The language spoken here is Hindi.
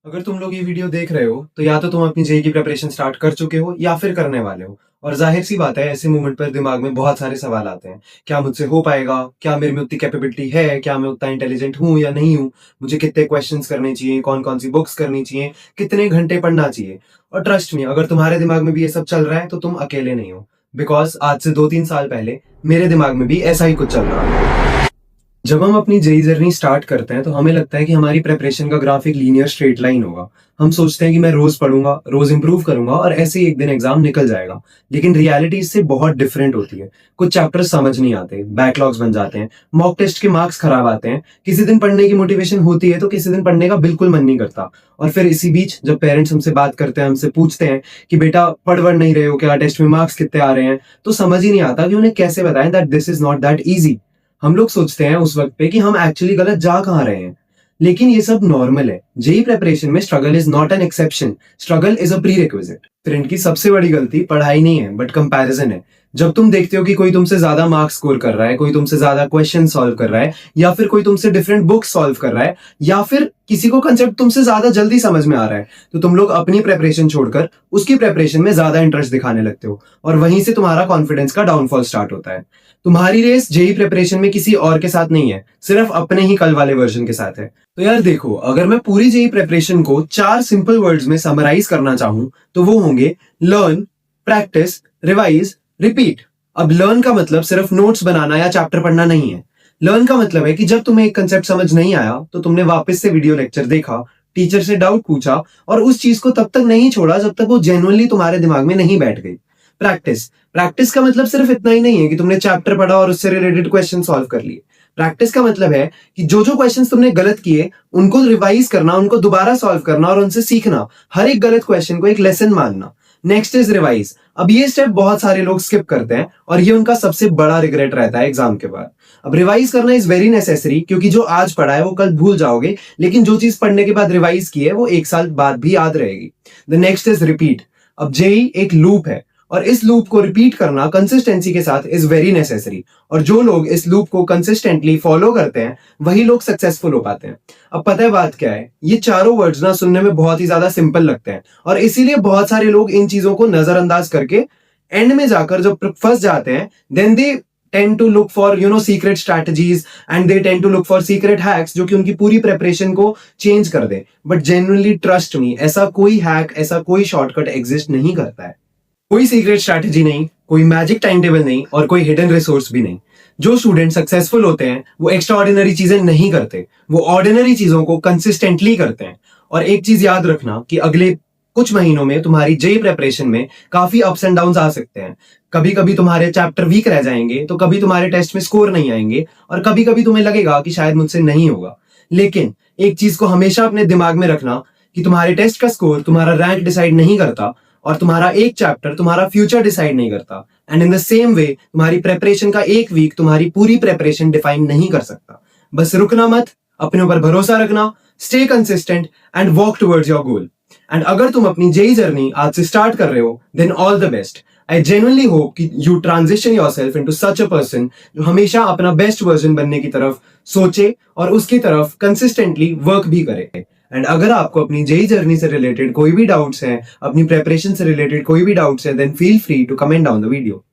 अगर तुम लोग ये वीडियो देख रहे हो तो या तो तुम अपनी जेई की प्रिपरेशन स्टार्ट कर चुके हो या फिर करने वाले हो। और जाहिर सी बात है, ऐसे मोमेंट पर दिमाग में बहुत सारे सवाल आते हैं। क्या मुझसे हो पाएगा? क्या मेरे में उतनी कैपेबिलिटी है? क्या मैं उतना इंटेलिजेंट हूँ या नहीं हूँ? मुझे कितने क्वेश्चंस करने चाहिए? कौन कौन सी बुक्स करनी चाहिए? कितने घंटे पढ़ना चाहिए? और ट्रस्ट मी, अगर तुम्हारे दिमाग में भी ये सब चल रहा है तो तुम अकेले नहीं हो। बिकॉज आज से 2-3 साल पहले मेरे दिमाग में भी ऐसा ही कुछ चल रहा था। जब हम अपनी जेई जर्नी स्टार्ट करते हैं तो हमें लगता है कि हमारी प्रिपरेशन का ग्राफ एक लीनियर स्ट्रेट लाइन होगा। हम सोचते हैं कि मैं रोज पढ़ूंगा, रोज इंप्रूव करूंगा और ऐसे ही एक दिन एग्जाम निकल जाएगा। लेकिन रियलिटी इससे बहुत डिफरेंट होती है। कुछ चैप्टर्स समझ नहीं आते, बैकलॉग्स बन जाते हैं, मॉक टेस्ट के मार्क्स खराब आते हैं, किसी दिन पढ़ने की मोटिवेशन होती है तो किसी दिन पढ़ने का बिल्कुल मन नहीं करता। और फिर इसी बीच जब पेरेंट्स हमसे बात करते हैं, हमसे पूछते हैं कि बेटा पढ़ वढ़ नहीं रहे हो क्या, टेस्ट में मार्क्स कितने आ रहे हैं, तो समझ ही नहीं आता कि उन्हें कैसे बताएं that this is not that easy. हम लोग सोचते हैं उस वक्त पे कि हम एक्चुअली गलत जा कहाँ रहे हैं। लेकिन ये सब नॉर्मल है। जेई प्रिपरेशन में struggle is not an exception, struggle is a pre requisite. Friend की सबसे बड़ी गलती पढ़ाई नहीं है बट कंपैरिजन है। जब तुम देखते हो कि कोई तुमसे ज्यादा मार्क्स स्कोर कर रहा है, कोई तुमसे ज्यादा क्वेश्चन सॉल्व कर रहा है, या फिर कोई तुमसे डिफरेंट बुक सॉल्व कर रहा है, या फिर किसी को कंसेप्ट तुमसे ज्यादा जल्दी समझ में आ रहा है, तो तुम लोग अपनी प्रिपरेशन छोड़कर उसकी प्रिपरेशन में ज्यादा इंटरेस्ट दिखाने लगते हो। और वहीं से तुम्हारा कॉन्फिडेंस का डाउनफॉल स्टार्ट होता है। तुम्हारी रेस जेई प्रिपरेशन में किसी और के साथ नहीं है, सिर्फ अपने ही कल वाले वर्जन के साथ है। तो यार देखो, अगर मैं पूरी जेई प्रिपरेशन को 4 सिंपल वर्ड्स में समराइज करना चाहूं तो वो होंगे लर्न, प्रैक्टिस, रिवाइज, रिपीट। अब लर्न का मतलब सिर्फ नोट्स बनाना या चैप्टर पढ़ना नहीं है। लर्न का मतलब है कि जब तुम्हें एक कंसेप्ट समझ नहीं आया तो तुमने वापस से वीडियो लेक्चर देखा, टीचर से डाउट पूछा और उस चीज को तब तक नहीं छोड़ा जब तक वो जेन्युइनली तुम्हारे दिमाग में नहीं बैठ गई। प्रैक्टिस प्रैक्टिस का मतलब सिर्फ इतना ही नहीं है कि तुमने चैप्टर पढ़ा और उससे रिलेटेड क्वेश्चन सॉल्व कर लिए। प्रैक्टिस का मतलब है कि जो जो क्वेश्चंस तुमने गलत किए उनको रिवाइज करना, उनको दोबारा सॉल्व करना और उनसे सीखना। हर एक गलत क्वेश्चन को एक लेसन मानना। Next is revise. अब ये स्टेप बहुत सारे लोग स्किप करते हैं और ये उनका सबसे बड़ा रिग्रेट रहता है एग्जाम के बाद। अब रिवाइज करना इज वेरी नेसेसरी, क्योंकि जो आज पढ़ा है वो कल भूल जाओगे, लेकिन जो चीज पढ़ने के बाद रिवाइज की है वो 1 साल बाद भी याद रहेगी। The next is repeat. अब जेई एक लूप है और इस लूप को रिपीट करना कंसिस्टेंसी के साथ इज वेरी नेसेसरी। और जो लोग इस लूप को कंसिस्टेंटली फॉलो करते हैं वही लोग सक्सेसफुल हो पाते हैं। अब पता है बात क्या है, ये चारों वर्ड्स ना सुनने में बहुत ही ज्यादा सिंपल लगते हैं और इसीलिए बहुत सारे लोग इन चीजों को नजरअंदाज करके एंड में जाकर जब फंस जाते हैं, then they tend to look for secret strategies and they tend to look for secret hacks जो कि उनकी पूरी प्रिपरेशन को चेंज कर दे। बट जेन्युइनली ट्रस्ट मी, ऐसा कोई हैक, ऐसा कोई शॉर्टकट एग्जिस्ट नहीं करता है। कोई सीक्रेट स्ट्रैटेजी नहीं, कोई मैजिक टाइम टेबल नहीं और कोई हिडन रिसोर्स भी नहीं। जो स्टूडेंट सक्सेसफुल होते हैं वो एक्स्ट्रा ऑर्डिनरी चीजें नहीं करते, वो ऑर्डिनरी चीजों को कंसिस्टेंटली करते हैं। और एक चीज याद रखना कि अगले कुछ महीनों में तुम्हारी जेई प्रिपरेशन में काफी अप्स एंड डाउन्स आ सकते हैं। कभी कभी तुम्हारे चैप्टर वीक रह जाएंगे, तो कभी तुम्हारे टेस्ट में स्कोर नहीं आएंगे और कभी कभी तुम्हें लगेगा कि शायद मुझसे नहीं होगा। लेकिन एक चीज को हमेशा अपने दिमाग में रखना कि तुम्हारे टेस्ट का स्कोर तुम्हारा रैंक डिसाइड नहीं करता और तुम्हारा एक चैप्टर तुम्हारा फ्यूचर डिसाइड नहीं करता। And in the same way तुम्हारी प्रिपरेशन का एक वीक तुम्हारी पूरी प्रिपरेशन डिफाइन नहीं कर सकता। बस रुकना मत, अपने ऊपर भरोसा रखना, stay consistent and walk towards your goal. And अगर तुम अपनी जेई जर्नी आज से स्टार्ट कर रहे हो, then all the best. I genuinely hope कि you transition yourself into such a person जो हमेशा अपना बेस्ट वर्जन बनने की तरफ सोचे और उसकी तरफ कंसिस्टेंटली वर्क भी करे। एंड अगर आपको अपनी जेई जर्नी से रिलेटेड कोई भी डाउट्स हैं, अपनी प्रिपरेशन से रिलेटेड कोई भी डाउट्स हैं, then feel free to comment down the video.